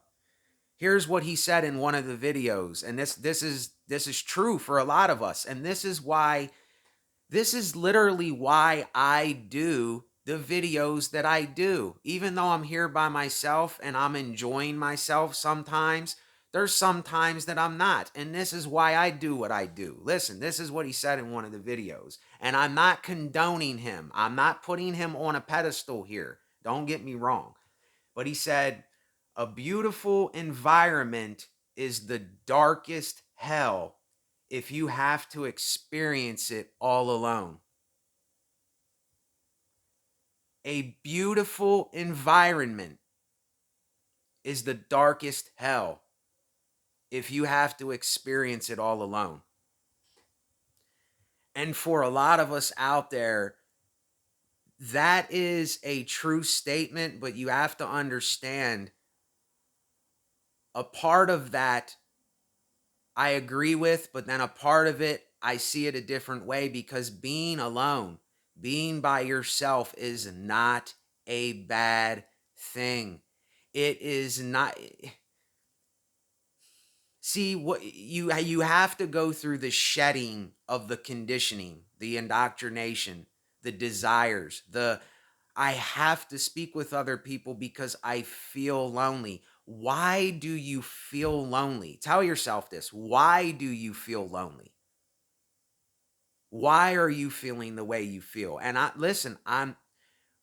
Speaker 1: here's what he said in one of the videos, and this is true for a lot of us, and this is literally why I do the videos that I do. Even though I'm here by myself and I'm enjoying myself sometimes, there's some times that I'm not. And this is why I do what I do. Listen, this is what he said in one of the videos. And I'm not condoning him. I'm not putting him on a pedestal here. Don't get me wrong. But he said, a beautiful environment is the darkest hell if you have to experience it all alone. A beautiful environment is the darkest hell if you have to experience it all alone. And for a lot of us out there, that is a true statement, but you have to understand a part of that I agree with, but then a part of it, I see it a different way because being alone, being by yourself is not a bad thing. It is not. See, what you have to go through the shedding of the conditioning, the indoctrination, the desires, the I have to speak with other people because I feel lonely. Why do you feel lonely? Tell yourself this. Why do you feel lonely? Why are you feeling the way you feel? And I listen,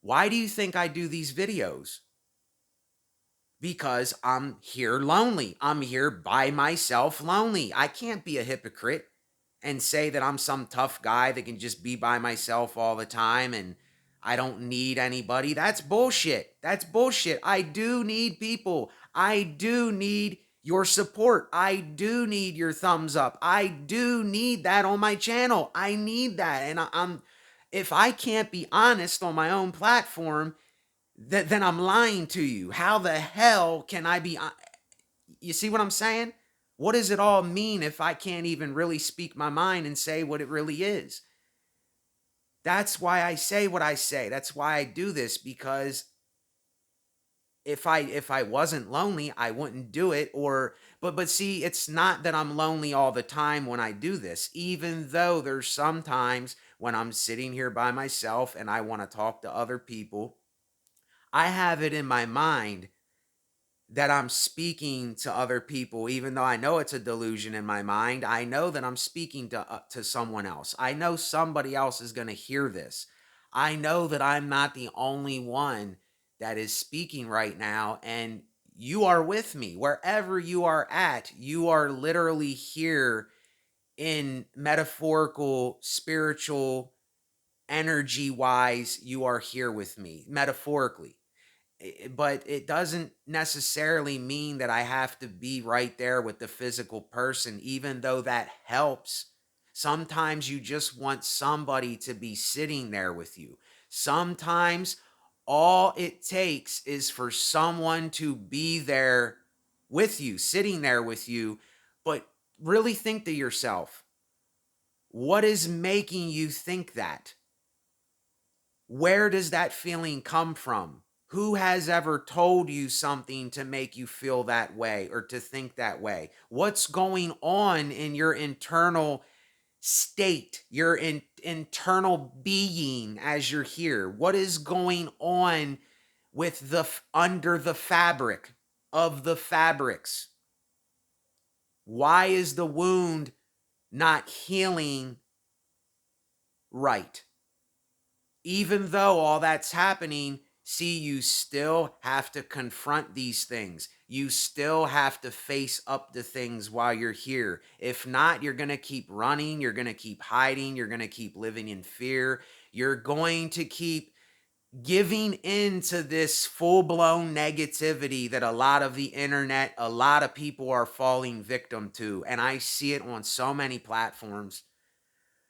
Speaker 1: why do you think I do these videos? Because I'm here lonely. I'm here by myself lonely. I can't be a hypocrite and say that I'm some tough guy that can just be by myself all the time and I don't need anybody. That's bullshit. That's bullshit. I do need people. I do need your support. I do need your thumbs up. I do need that on my channel. I need that. And I'm if I can't be honest on my own platform, then I'm lying to you. How the hell can I be? You see what I'm saying? What does it all mean if I can't even really speak my mind and say what it really is? That's why I say what I say. That's why I do this, because if I wasn't lonely, I wouldn't do it. Or but see, it's not that I'm lonely all the time when I do this, even though there's sometimes when I'm sitting here by myself and I want to talk to other people. I have it in my mind that I'm speaking to other people, even though I know it's a delusion in my mind. I know that I'm speaking to someone else. I know somebody else is going to hear this. I know that I'm not the only one that is speaking right now, and you are with me. Wherever you are at, you are literally here in metaphorical, spiritual, energy wise. You are here with me, metaphorically, but it doesn't necessarily mean that I have to be right there with the physical person, even though that helps. Sometimes you just want somebody to be sitting there with you. Sometimes all it takes is for someone to be there with you, sitting there with you. But really think to yourself, what is making you think that? Where does that feeling come from? Who has ever told you something to make you feel that way or to think that way? What's going on in your internal state, your internal being as you're here? What is going on with the under the fabric of the fabrics? Why is the wound not healing right? Even though all that's happening, see, you still have to confront these things. You still have to face up to things while you're here. If not, you're going to keep running. You're going to keep hiding. You're going to keep living in fear. You're going to keep giving into this full-blown negativity that a lot of the internet, a lot of people are falling victim to. And I see it on so many platforms.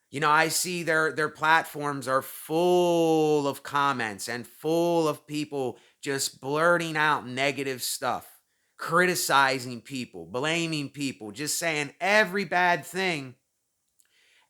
Speaker 1: You know, I see their platforms are full of comments and full of people just blurting out negative stuff, criticizing people, blaming people, just saying every bad thing.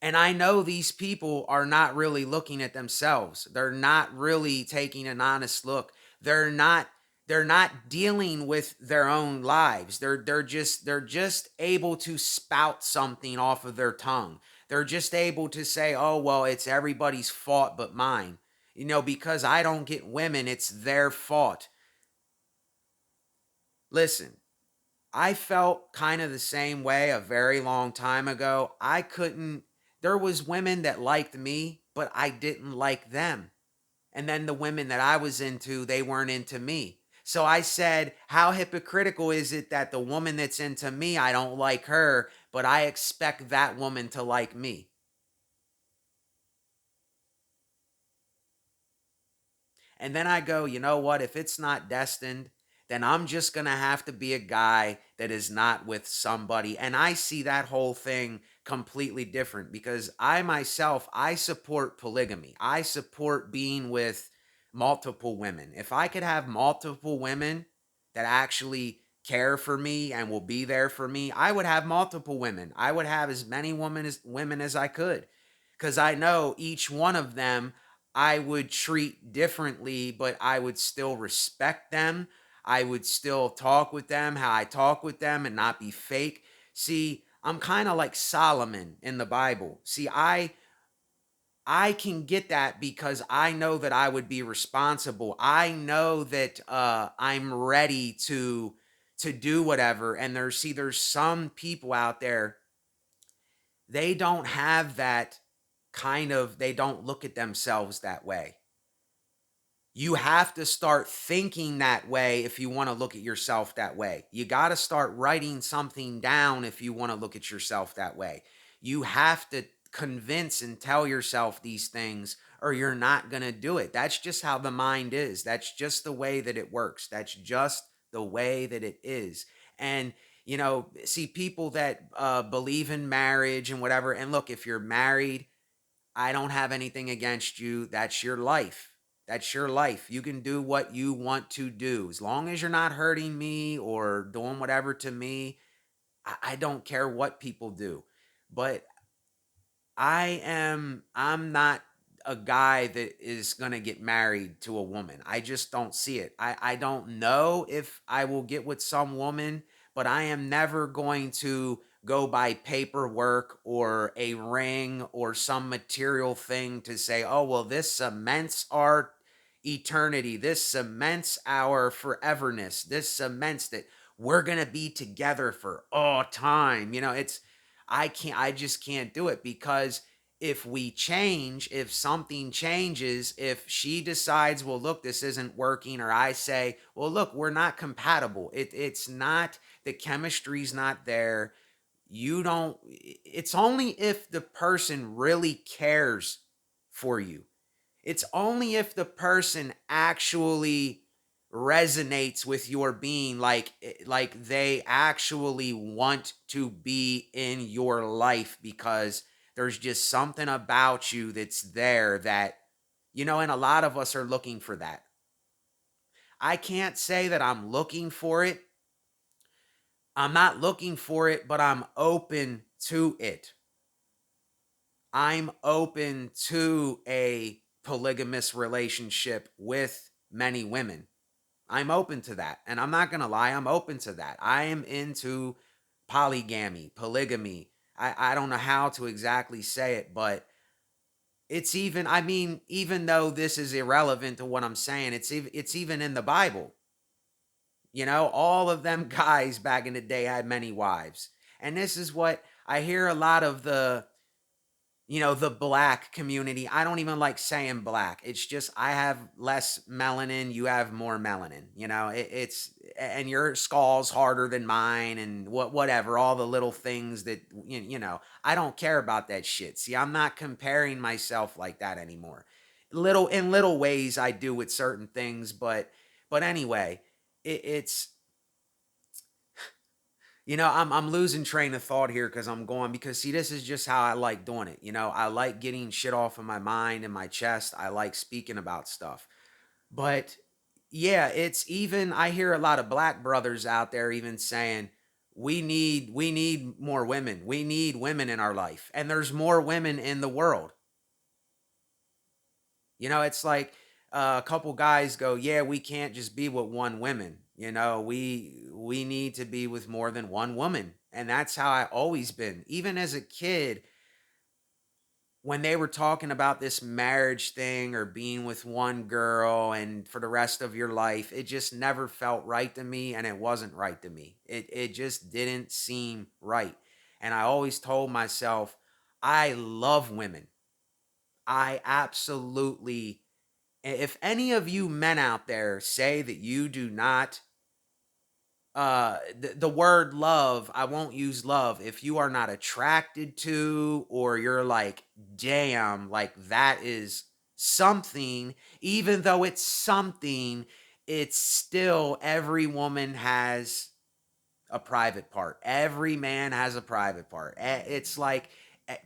Speaker 1: And I know these people are not really looking at themselves. They're not really taking an honest look. They're not they're not dealing with their own lives. They're just able to spout something off of their tongue. They're just able to say, "Oh, well, it's everybody's fault but mine." Because I don't get women, it's their fault. Listen, I felt kind of the same way a very long time ago. There was women that liked me, but I didn't like them. And then the women that I was into, they weren't into me. So I said, how hypocritical is it that the woman that's into me, I don't like her, but I expect that woman to like me? And then I go, you know what? If it's not destined, then I'm just going to have to be a guy that is not with somebody. And I see that whole thing completely different because I myself, I support polygamy. I support being with multiple women. If I could have multiple women that actually care for me and will be there for me, I would have multiple women. I would have as many women as I could because I know each one of them I would treat differently, but I would still respect them. I would still talk with them how I talk with them and not be fake. See, I'm kind of like Solomon in the Bible. See, I can get that because I know that I would be responsible. I know that I'm ready to do whatever. And there's some people out there, they don't have that they don't look at themselves that way. You have to start thinking that way if you want to look at yourself that way. You got to start writing something down if you want to look at yourself that way. You have to convince and tell yourself these things or you're not going to do it. That's just how the mind is. That's just the way that it works. That's just the way that it is. And see people that believe in marriage and whatever. And look, if you're married, I don't have anything against you. That's your life. That's your life. You can do what you want to do. As long as you're not hurting me or doing whatever to me, I don't care what people do. But I'm not a guy that is going to get married to a woman. I just don't see it. I don't know if I will get with some woman, but I am never going to go by paperwork or a ring or some material thing to say, oh, well, this cements our eternity. This cements our foreverness. This cements that we're going to be together for all time. I just can't do it because if something changes, if she decides, well, look, this isn't working, or I say, well, look, we're not compatible. It's not, the chemistry's not there. It's only if the person really cares for you. It's only if the person actually resonates with your being, like they actually want to be in your life because there's just something about you that's there that and a lot of us are looking for that. I can't say that I'm looking for it. I'm not looking for it, but I'm open to it. I'm open to a polygamous relationship with many women. I'm open to that. And I'm not going to lie, I'm open to that. I am into polygamy, polygamy. I don't know how to exactly say it, but even though this is irrelevant to what I'm saying, it's even in the Bible. All of them guys back in the day had many wives. And this is what I hear a lot of the black community. I don't even like saying black. It's just I have less melanin, you have more melanin. And your skull's harder than mine and whatever, all the little things that I don't care about that shit. See, I'm not comparing myself like that anymore. In little ways I do with certain things, but anyway, it's I'm losing train of thought here because see, this is just how I like doing it. I like getting shit off of my mind and my chest. I like speaking about stuff. But yeah, it's even I hear a lot of black brothers out there even saying, We need more women. We need women in our life. And there's more women in the world. It's like a couple guys go, "Yeah, we can't just be with one woman. We need to be with more than one woman." And that's how I always been. Even as a kid, when they were talking about this marriage thing or being with one girl and for the rest of your life, it just never felt right to me, and it wasn't right to me. It just didn't seem right. And I always told myself, I love women. I absolutely, if any of you men out there say that you do not, the word love, I won't use love, if you are not attracted to, or you're like, damn, like that is something, even though it's something, it's still, every woman has a private part. Every man has a private part. It's like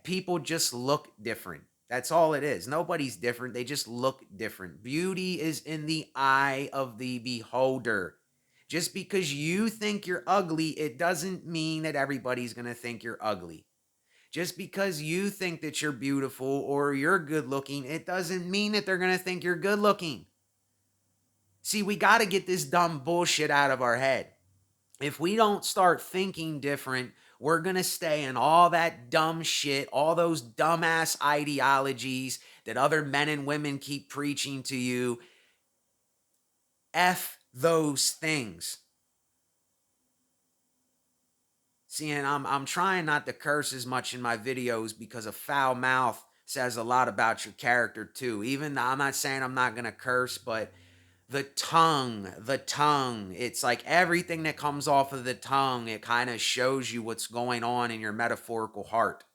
Speaker 1: people just look different. That's all it is. Nobody's different. They just look different. Beauty is in the eye of the beholder. Just because you think you're ugly, it doesn't mean that everybody's going to think you're ugly. Just because you think that you're beautiful or you're good looking, it doesn't mean that they're going to think you're good looking. See, we got to get this dumb bullshit out of our head. If we don't start thinking different, we're going to stay in all that dumb shit, all those dumbass ideologies that other men and women keep preaching to you. F those things. See, and I'm trying not to curse as much in my videos because a foul mouth says a lot about your character too. Even though I'm not saying I'm not going to curse, but the tongue, it's like everything that comes off of the tongue, it kind of shows you what's going on in your metaphorical heart.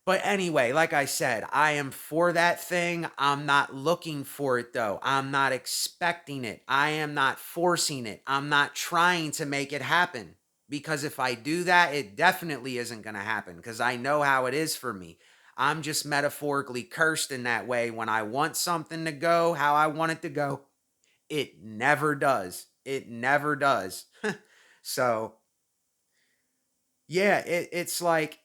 Speaker 1: But anyway, like I said, I am for that thing. I'm not looking for it though. I'm not expecting it. I am not forcing it. I'm not trying to make it happen. Because if I do that, it definitely isn't going to happen because I know how it is for me. I'm just metaphorically cursed in that way. When I want something to go how I want it to go, it never does. It never does. So, yeah, it's like,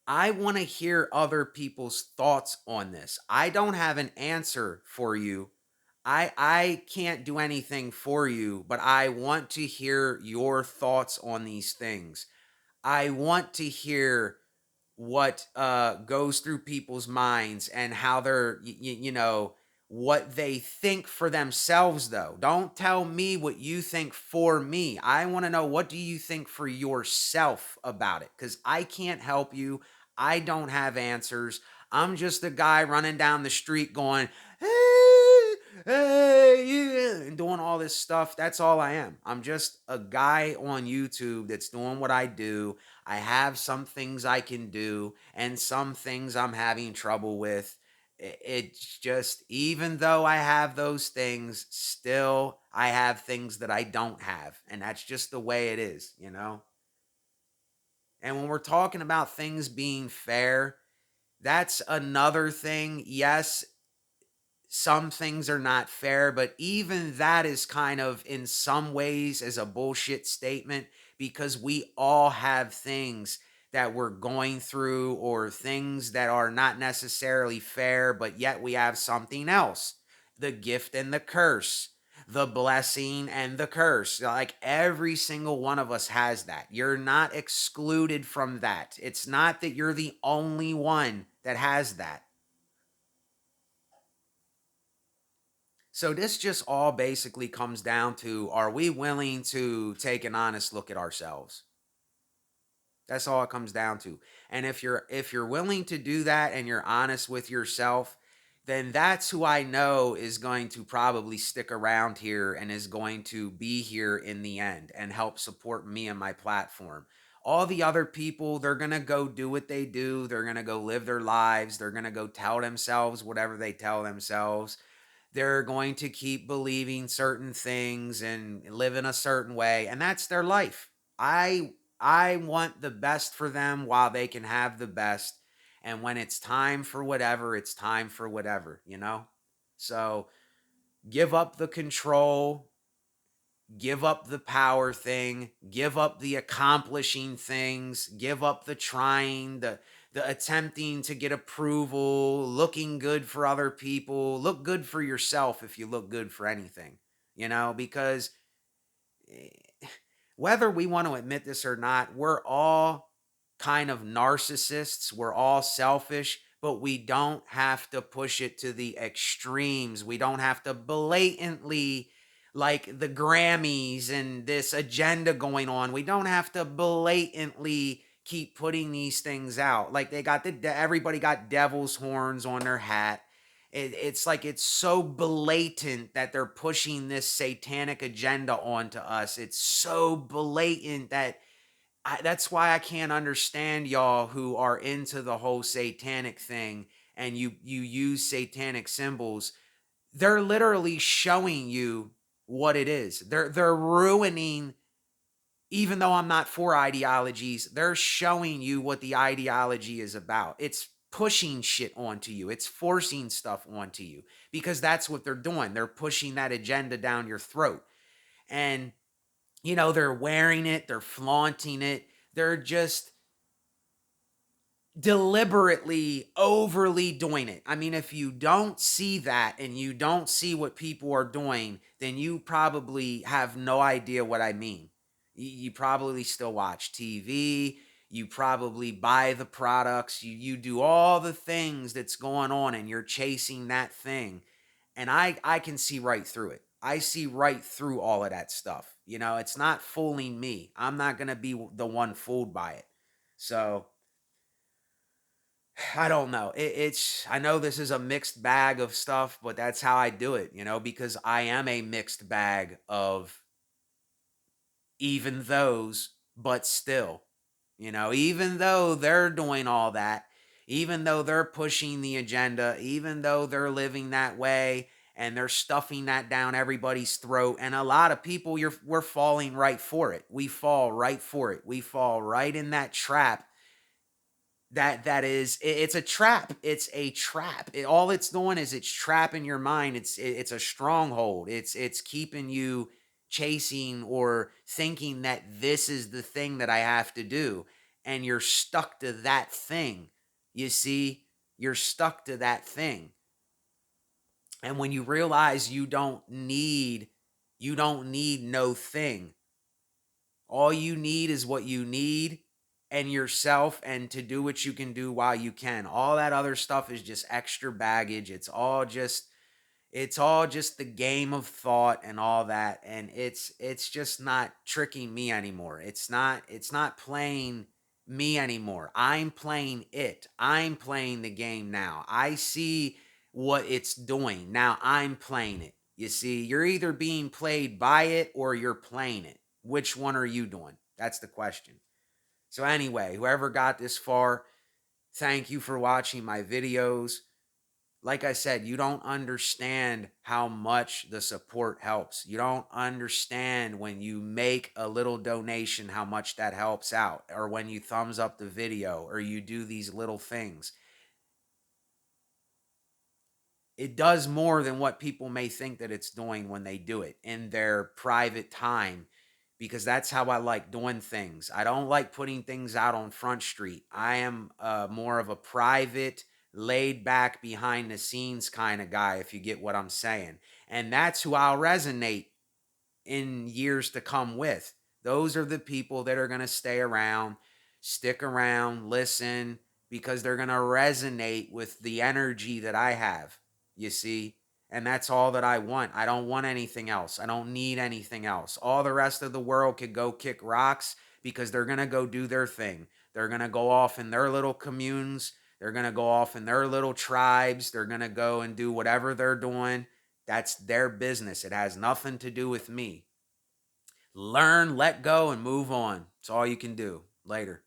Speaker 1: I want to hear other people's thoughts on this. I don't have an answer for you. I can't do anything for you, but I want to hear your thoughts on these things. I want to hear what goes through people's minds and how they're what they think for themselves. Though don't tell me what you think for me. I want to know, what do you think for yourself about it, because I can't help you. I don't have answers. I'm just a guy running down the street going, hey, hey, yeah, and doing all this stuff. That's all I am. I'm just a guy on YouTube that's doing what I do. I have some things I can do and some things I'm having trouble with. It's just, even though I have those things, still I have things that I don't have. And that's just the way it is. And when we're talking about things being fair, that's another thing. Yes, some things are not fair, but even that is kind of in some ways as a bullshit statement, because we all have things that we're going through or things that are not necessarily fair, but yet we have something else. The gift and the curse, the blessing and the curse. Like every single one of us has that. You're not excluded from that. It's not that you're the only one that has that. So this just all basically comes down to, are we willing to take an honest look at ourselves? That's all it comes down to. And if you're willing to do that and you're honest with yourself, then that's who I know is going to probably stick around here and is going to be here in the end and help support me and my platform. All the other people, they're going to go do what they do. They're going to go live their lives. They're going to go tell themselves whatever they tell themselves. They're going to keep believing certain things and live in a certain way, and that's their life. I want the best for them while they can have the best, and when it's time for whatever, it's time for whatever. So give up the control, give up the power thing, give up the accomplishing things, give up the trying, the attempting to get approval, looking good for other people. Look good for yourself if you look good for anything, because eh, whether we want to admit this or not, we're all kind of narcissists. We're all selfish, but we don't have to push it to the extremes. We don't have to blatantly, like the Grammys and this agenda going on, we don't have to blatantly keep putting these things out. Like they got everybody got devil's horns on their hat. It's like it's so blatant that they're pushing this satanic agenda onto us. It's so blatant that that's why I can't understand y'all who are into the whole satanic thing and you use satanic symbols. They're literally showing you what it is. They're ruining, even though I'm not for ideologies, they're showing you what the ideology is about. It's pushing shit onto you. It's forcing stuff onto you because that's what they're doing. They're pushing that agenda down your throat. And, they're wearing it, they're flaunting it. They're just deliberately overly doing it. I mean, if you don't see that and you don't see what people are doing, then you probably have no idea what I mean. You probably still watch TV. You probably buy the products. You do all the things that's going on and you're chasing that thing. And I can see right through it. I see right through all of that stuff. It's not fooling me. I'm not going to be the one fooled by it. So I don't know. I know this is a mixed bag of stuff, but that's how I do it, because I am a mixed bag of even those, but still, even though they're doing all that, even though they're pushing the agenda, even though they're living that way and they're stuffing that down everybody's throat, and a lot of people, we're falling right for it. We fall right for it. We fall right in that trap. It's a trap. It's a trap. All it's doing is it's trapping your mind. It's a stronghold. It's keeping you chasing or thinking that this is the thing that I have to do, and you're stuck to that thing. You see, you're stuck to that thing. And when you realize you don't need no thing. All you need is what you need and yourself, and to do what you can do while you can. All that other stuff is just extra baggage. It's all just the game of thought and all that, and it's just not tricking me anymore. It's not playing me anymore. I'm playing it. I'm playing the game now. I see what it's doing. Now I'm playing it. You see, you're either being played by it or you're playing it. Which one are you doing? That's the question. So anyway, whoever got this far, thank you for watching my videos. Like I said, you don't understand how much the support helps. You don't understand when you make a little donation, how much that helps out, or when you thumbs up the video, or you do these little things. It does more than what people may think that it's doing when they do it in their private time, because that's how I like doing things. I don't like putting things out on Front Street. I am more of a private, laid back, behind the scenes kind of guy, if you get what I'm saying. And that's who I'll resonate in years to come with. Those are the people that are going to stay around, stick around, listen, because they're going to resonate with the energy that I have, you see? And that's all that I want. I don't want anything else. I don't need anything else. All the rest of the world could go kick rocks because they're going to go do their thing. They're going to go off in their little communes. They're going to go off in their little tribes. They're going to go and do whatever they're doing. That's their business. It has nothing to do with me. Learn, let go, and move on. It's all you can do. Later.